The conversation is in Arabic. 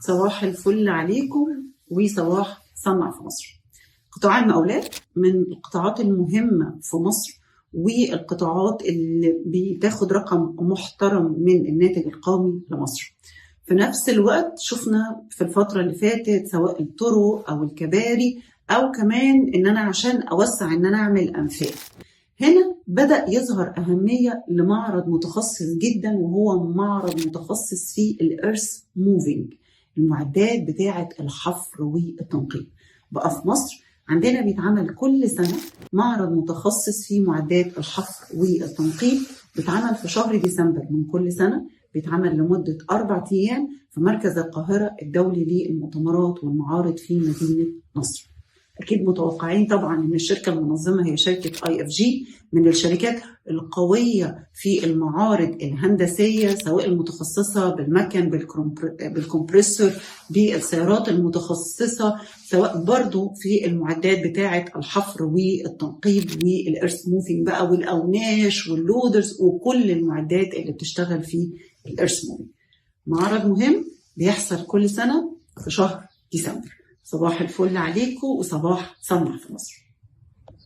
صباح الفل عليكم وصباح صنع في مصر. قطاع المقاولات من القطاعات المهمة في مصر، والقطاعات اللي بتاخد رقم محترم من الناتج القومي لمصر. في نفس الوقت شفنا في الفترة اللي فاتت سواء الطرق أو الكباري أو كمان إن أنا عشان أوسع إن أنا أعمل أنفاق، هنا بدأ يظهر أهمية لمعرض متخصص جدا، وهو معرض متخصص في الإيرث موفينج، المعدات بتاعة الحفر والتنقيب. بقى في مصر عندنا بيتعمل كل سنة معرض متخصص في معدات الحفر والتنقيب، بيتعمل في شهر ديسمبر من كل سنة، بيتعمل لمدة 4 أيام في مركز القاهرة الدولي للمؤتمرات والمعارض في مدينة نصر. أكيد متوقعين طبعا إن الشركة المنظمة هي شركة IFG، من الشركات القوية في المعارض الهندسية، سواء المتخصصة بالمكن بالكمبريسور، بالسيارات المتخصصة، سواء برضو في المعدات بتاعة الحفر والتنقيب والإيرث موفينج بقى، والأوناش واللودرز وكل المعدات اللي بتشتغل في الإيرث موفينج. معرض مهم بيحصل كل سنة في شهر ديسمبر. صباح الفل عليكم وصباح صنع في مصر.